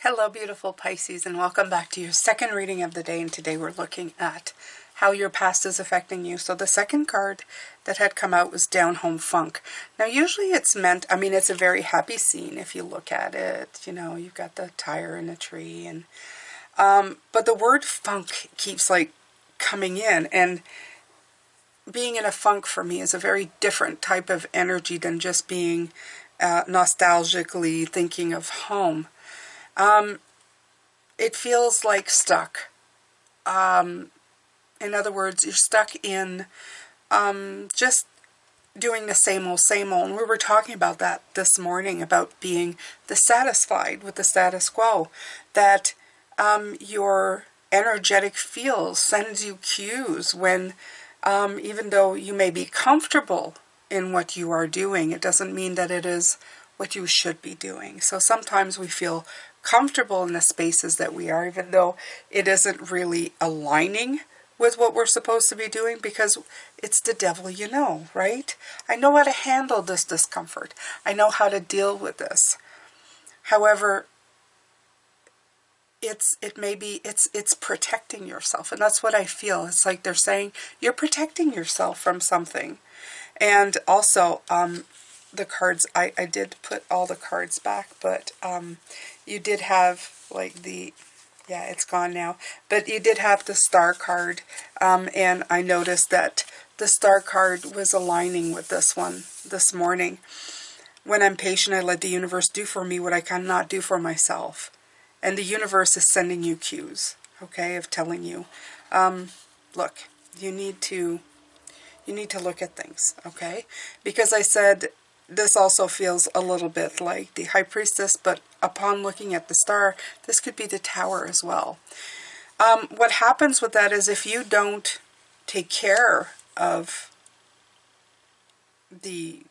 Hello, beautiful Pisces, and welcome back to your second reading of the day. And today we're looking at how your past is affecting you. So the second card that had come out was Down Home Funk. Now, usually it's meant, it's a very happy scene if you look at it. You know, you've got the tire in a tree, and but the word funk keeps like coming in, and being in a funk for me is a very different type of energy than just being nostalgically thinking of home. It feels like stuck. In other words, you're stuck in just doing the same old, same old. And we were talking about that this morning, about being dissatisfied with the status quo. That your energetic field sends you cues when, even though you may be comfortable in what you are doing, it doesn't mean that it is what you should be doing. So sometimes we feel comfortable in the spaces that we are, even though it isn't really aligning with what we're supposed to be doing, because it's the devil, you know, right? I know how to handle this discomfort. I know how to deal with this. However, it's protecting yourself, and that's what I feel. It's like they're saying you're protecting yourself from something. And also, the cards, I did put all the cards back, but you did have like yeah, it's gone now, but you did have the star card, and I noticed that the star card was aligning with this one this morning. When I'm patient, I let the universe do for me what I cannot do for myself. And the universe is sending you cues, okay, of telling you, look, you need to look at things, okay? Because I said this also feels a little bit like the High Priestess, but upon looking at the star, this could be the Tower as well. What happens with that is if you don't take care of the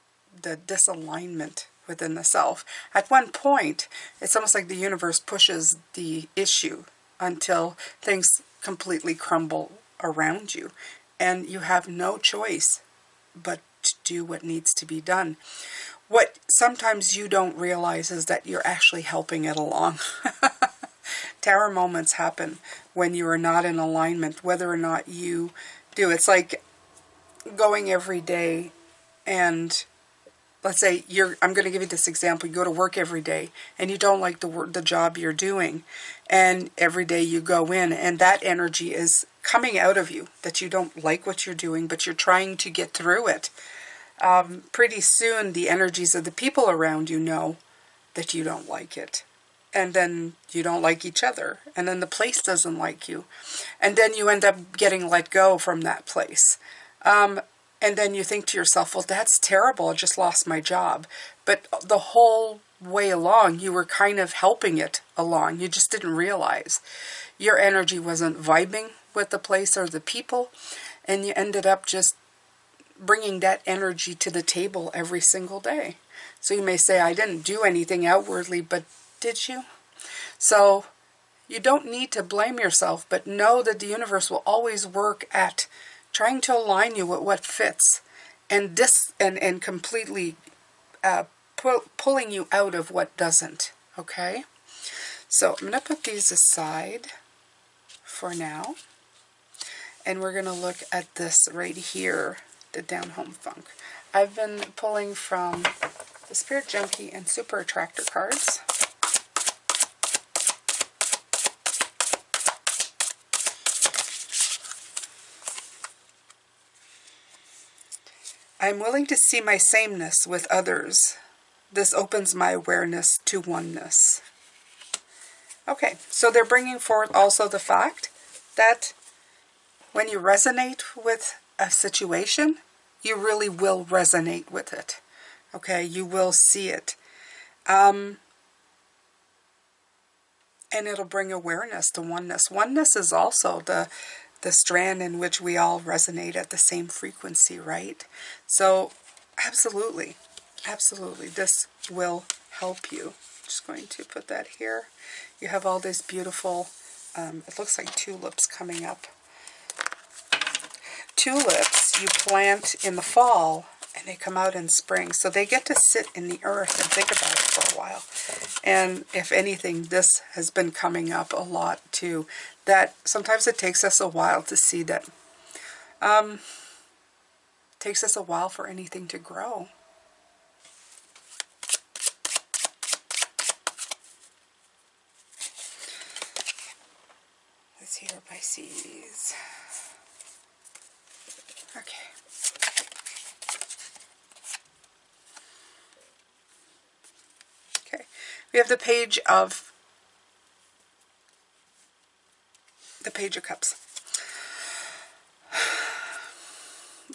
disalignment within the self, at one point, it's almost like the universe pushes the issue until things completely crumble around you. And you have no choice but to do what needs to be done. What sometimes you don't realize is that you're actually helping it along. Tower moments happen when you are not in alignment, whether or not you do. It's like going every day, and let's say I'm going to give you this example. You go to work every day and you don't like the job you're doing, and every day you go in and that energy is coming out of you, that you don't like what you're doing, but you're trying to get through it. Pretty soon the energies of the people around you know that you don't like it. And then you don't like each other. And then the place doesn't like you. And then you end up getting let go from that place. And then you think to yourself, well, that's terrible. I just lost my job. But the whole way along, you were kind of helping it along. You just didn't realize. Your energy wasn't vibing with the place or the people. And you ended up just bringing that energy to the table every single day. So you may say, I didn't do anything outwardly, but did you? So you don't need to blame yourself, but know that the universe will always work at trying to align you with what fits, and completely pulling you out of what doesn't. Okay? So I'm going to put these aside for now, and we're going to look at this right here, the Down Home Funk. I've been pulling from the Spirit Junkie and Super Attractor cards. I'm willing to see my sameness with others. This opens my awareness to oneness. Okay, so they're bringing forth also the fact that when you resonate with a situation, you really will resonate with it. Okay, you will see it. And it'll bring awareness to oneness. Oneness is also the strand in which we all resonate at the same frequency, right? So, absolutely, this will help you. Just going to put that here. You have all these beautiful, it looks like tulips coming up. Tulips you plant in the fall, and they come out in spring. So they get to sit in the earth and think about it for a while. And if anything, this has been coming up a lot too. That sometimes it takes us a while to see that. It takes us a while for anything to grow. Let's hear Pisces. Okay. Okay. We have the Page of Cups.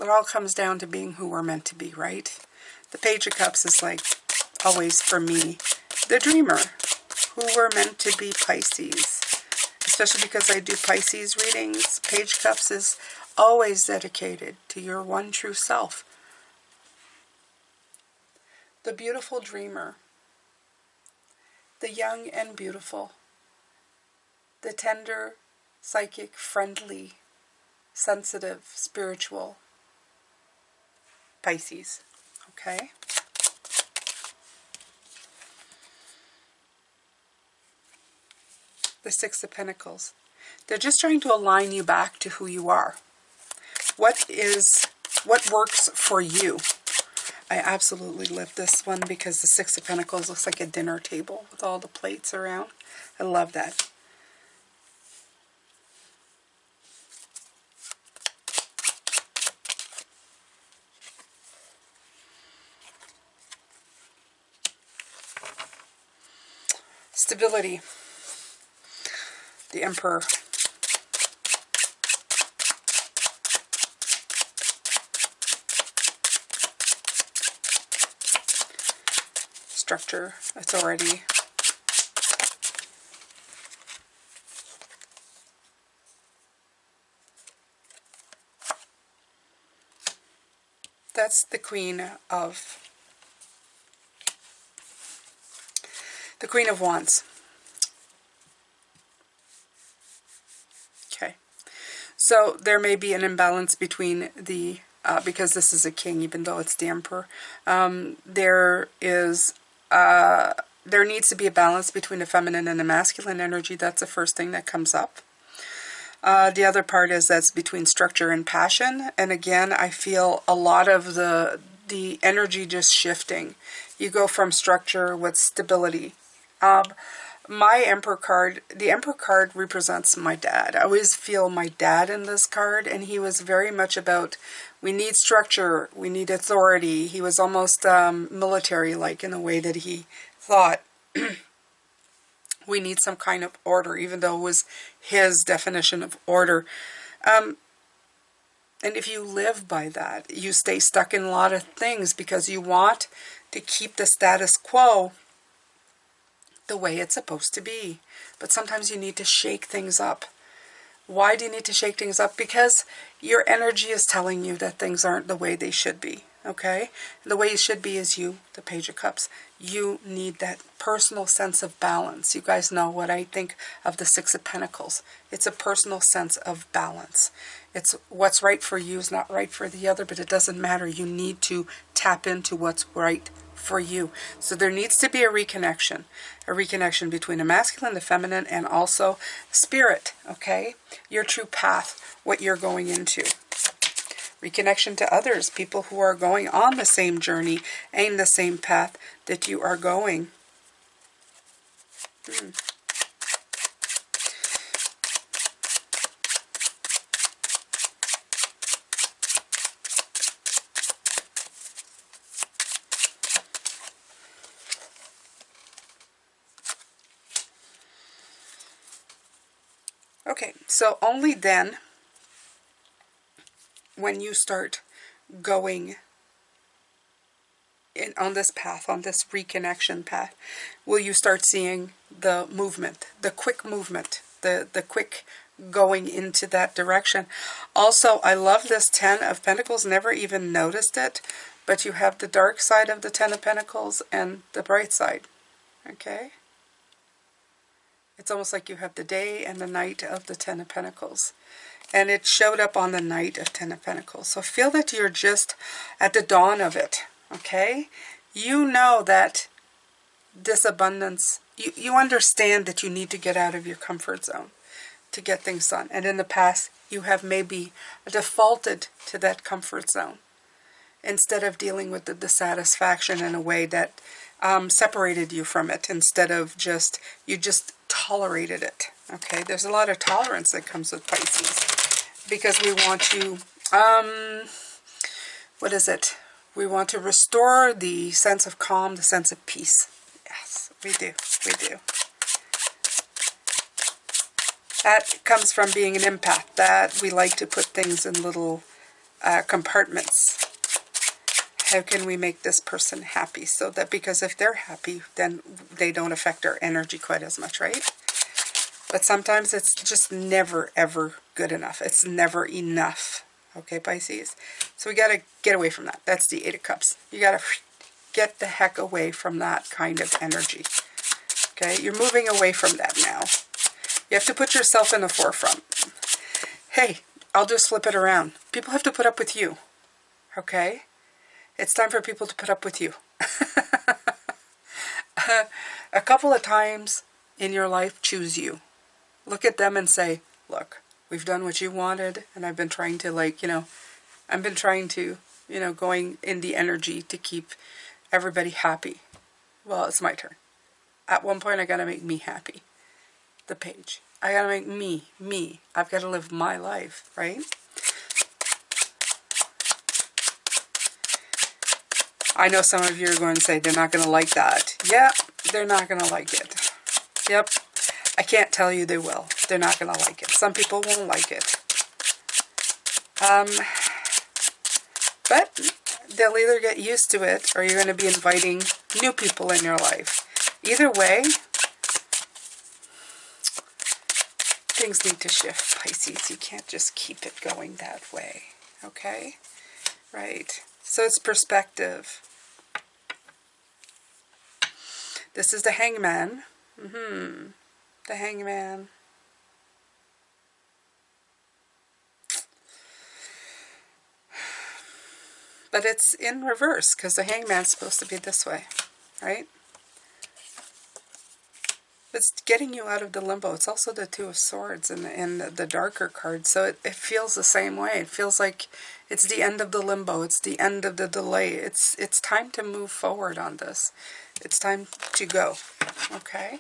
It all comes down to being who we're meant to be, right? The Page of Cups is like, always for me, the dreamer, who we're meant to be, Pisces. Especially because I do Pisces readings, Page of Cups is always dedicated to your one true self. The beautiful dreamer, the young and beautiful, the tender, psychic, friendly, sensitive, spiritual Pisces, okay? The Six of Pentacles. They're just trying to align you back to who you are. What works for you? I absolutely love this one because the Six of Pentacles looks like a dinner table with all the plates around. I love that. Stability. The Emperor. Structure, authority. That's the Queen of Wands. Okay. So there may be an imbalance between the, because this is a king, even though it's the Emperor, there needs to be a balance between the feminine and the masculine energy. That's the first thing that comes up. The other part is that's between structure and passion. And again, I feel a lot of the energy just shifting. You go from structure with stability. My Emperor card, the Emperor card represents my dad. I always feel my dad in this card, and he was very much about, we need structure, we need authority. He was almost military-like in the way that he thought. We need some kind of order, even though it was his definition of order. And if you live by that, you stay stuck in a lot of things because you want to keep the status quo the way it's supposed to be. But sometimes you need to shake things up. Why do you need to shake things up? Because your energy is telling you that things aren't the way they should be. Okay? And the way it should be is you, the Page of Cups. You need that personal sense of balance. You guys know what I think of the Six of Pentacles. It's a personal sense of balance. It's what's right for you is not right for the other, but it doesn't matter. You need to tap into what's right for you. So there needs to be a reconnection between the masculine, the feminine, and also spirit, okay? Your true path, what you're going into. Reconnection to others, people who are going on the same journey and the same path that you are going. Okay, so only then, when you start going on this path, on this reconnection path, will you start seeing the movement, the quick movement, the quick going into that direction. Also, I love this Ten of Pentacles, never even noticed it, but you have the dark side of the Ten of Pentacles and the bright side, okay? It's almost like you have the day and the night of the Ten of Pentacles. And it showed up on the night of Ten of Pentacles. So feel that you're just at the dawn of it, okay? You know that this abundance, you understand that you need to get out of your comfort zone to get things done. And in the past, you have maybe defaulted to that comfort zone instead of dealing with the dissatisfaction in a way that separated you from it, instead of you just tolerated it. Okay, there's a lot of tolerance that comes with Pisces because we want to, what is it? We want to restore the sense of calm, the sense of peace. Yes, we do. We do. That comes from being an empath, that we like to put things in little compartments. How can we make this person happy? So that, because if they're happy, then they don't affect our energy quite as much, right? But sometimes it's just never, ever good enough. It's never enough. Okay, Pisces? So we got to get away from that. That's the Eight of Cups. You got to get the heck away from that kind of energy. Okay, you're moving away from that now. You have to put yourself in the forefront. Hey, I'll just flip it around. People have to put up with you. Okay? It's time for people to put up with you. A couple of times in your life, choose you. Look at them and say, look, we've done what you wanted, and I've been trying to, going in the energy to keep everybody happy. Well, it's my turn. At one point, I got to make me happy. The Page. I got to make me. I've got to live my life, right? I know some of you are going to say they're not going to like that. Yeah, they're not going to like it. Yep. I can't tell you they will. They're not going to like it. Some people won't like it. But they'll either get used to it, or you're going to be inviting new people in your life. Either way, things need to shift, Pisces. You can't just keep it going that way. Okay? Right. So it's perspective. This is the Hangman. The Hangman. But it's in reverse, because the Hangman's supposed to be this way, right? It's getting you out of the limbo. It's also the Two of Swords and the darker card. So it feels the same way. It feels like it's the end of the limbo. It's the end of the delay. It's time to move forward on this. It's time to go. Okay?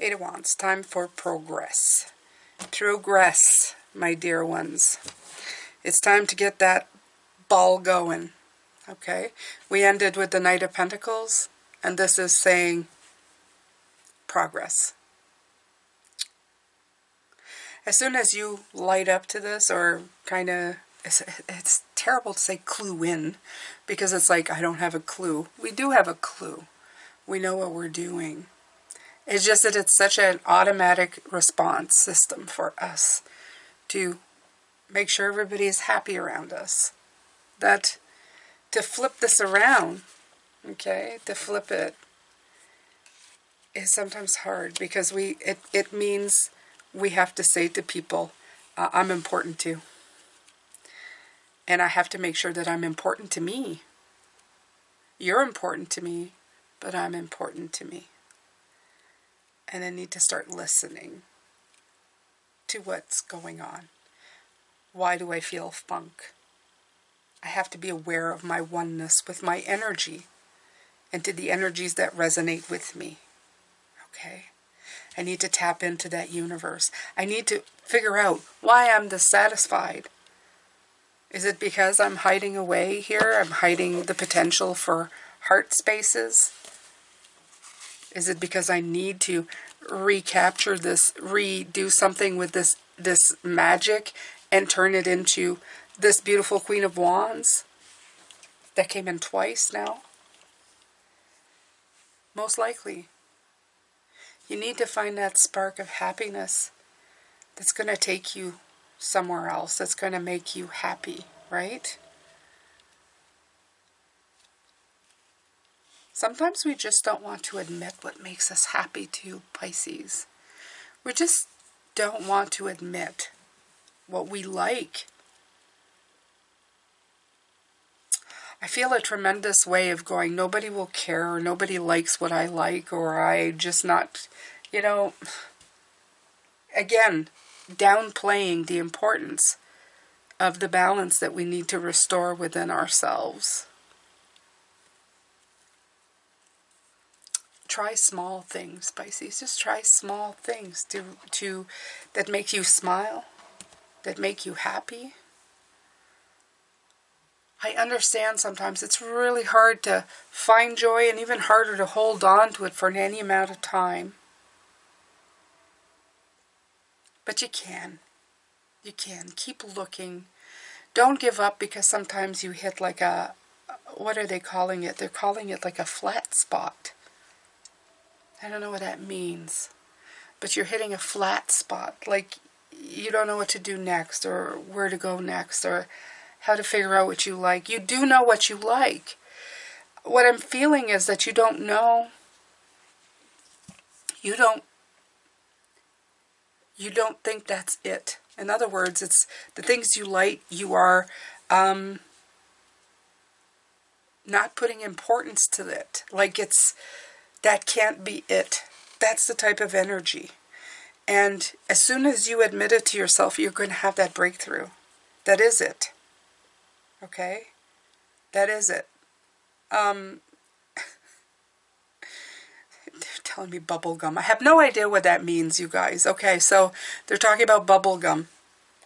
Eight of Wands, time for progress. Progress, my dear ones. It's time to get that ball going. Okay? We ended with the Knight of Pentacles, and this is saying progress. As soon as you light up to this, or kind of, it's terrible to say clue in, because it's like, I don't have a clue. We do have a clue. We know what we're doing. It's just that it's such an automatic response system for us to make sure everybody is happy around us. That to flip this around, okay, to flip it is sometimes hard, because it means we have to say to people, I'm important too. And I have to make sure that I'm important to me. You're important to me, but I'm important to me. And I need to start listening to what's going on. Why do I feel funk? I have to be aware of my oneness with my energy and to the energies that resonate with me. Okay? I need to tap into that universe. I need to figure out why I'm dissatisfied. Is it because I'm hiding away here? I'm hiding the potential for heart spaces? Is it because I need to recapture this, redo something with this magic and turn it into this beautiful Queen of Wands that came in twice now? Most likely. You need to find that spark of happiness that's going to take you somewhere else, that's going to make you happy, right? Sometimes we just don't want to admit what makes us happy too, Pisces. We just don't want to admit what we like. I feel a tremendous way of going, nobody will care, or nobody likes what I like, or I just not, you know, again, downplaying the importance of the balance that we need to restore within ourselves. Try small things, Pisces. Just try small things that make you smile, that make you happy. I understand sometimes it's really hard to find joy and even harder to hold on to it for any amount of time. But you can. You can. Keep looking. Don't give up, because sometimes you hit like a, what are they calling it? They're calling it like a flat spot. I don't know what that means. But you're hitting a flat spot. Like you don't know what to do next, or where to go next, or how to figure out what you like. You do know what you like. What I'm feeling is that you don't know. You don't think that's it. In other words, it's the things you like, you are not putting importance to it. Like that can't be it. That's the type of energy. And as soon as you admit it to yourself, you're going to have that breakthrough. That is it. Okay? That is it. They're telling me bubble gum. I have no idea what that means, you guys. Okay, so they're talking about bubble gum.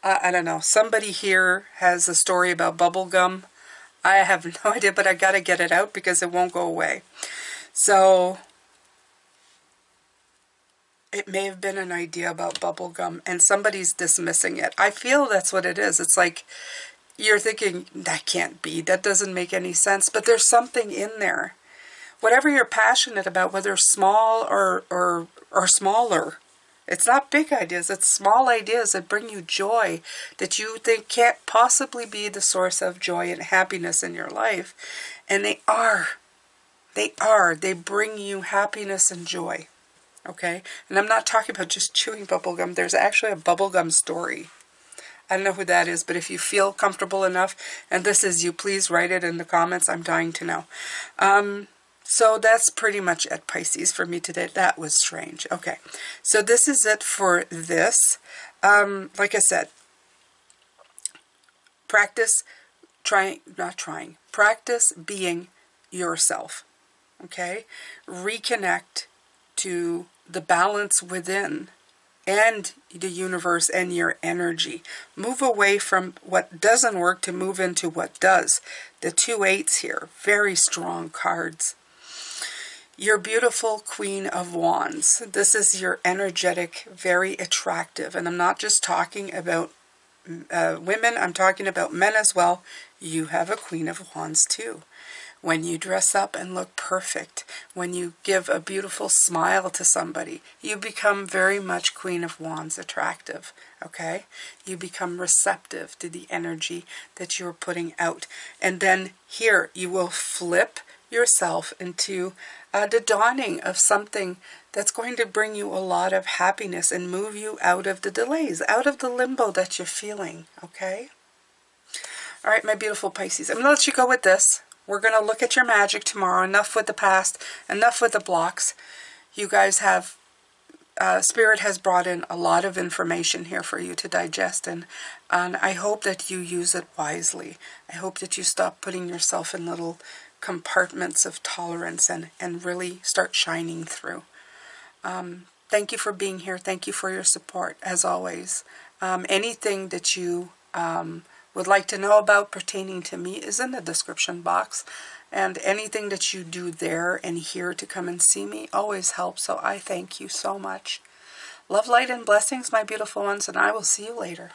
I don't know. Somebody here has a story about bubble gum. I have no idea, but I got to get it out because it won't go away. So it may have been an idea about bubble gum, and somebody's dismissing it. I feel that's what it is. It's like you're thinking, that can't be. That doesn't make any sense. But there's something in there. Whatever you're passionate about, whether small or smaller, it's not big ideas. It's small ideas that bring you joy, that you think can't possibly be the source of joy and happiness in your life. And they are. They are. They bring you happiness and joy. Okay? And I'm not talking about just chewing bubblegum. There's actually a bubblegum story. I don't know who that is, but if you feel comfortable enough, and this is you, please write it in the comments. I'm dying to know. So that's pretty much it, Pisces, for me today. That was strange. Okay. So this is it for this. Like I said, practice being yourself. Okay? Reconnect to the balance within and the universe and your energy. Move away from what doesn't work to move into what does. The 2 8s here, very strong cards. Your beautiful Queen of Wands. This is your energetic, very attractive. And I'm not just talking about women, I'm talking about men as well. You have a Queen of Wands too. When you dress up and look perfect, when you give a beautiful smile to somebody, you become very much Queen of Wands attractive, okay? You become receptive to the energy that you're putting out. And then here, you will flip yourself into the dawning of something that's going to bring you a lot of happiness and move you out of the delays, out of the limbo that you're feeling, okay? All right, my beautiful Pisces, I'm going to let you go with this. We're going to look at your magic tomorrow. Enough with the past. Enough with the blocks. You guys have, Spirit has brought in a lot of information here for you to digest. And I hope that you use it wisely. I hope that you stop putting yourself in little compartments of tolerance and really start shining through. Thank you for being here. Thank you for your support, as always. Anything that you would like to know about pertaining to me is in the description box, and anything that you do there and here to come and see me always helps, so I thank you so much. Love, light, and blessings, my beautiful ones, and I will see you later.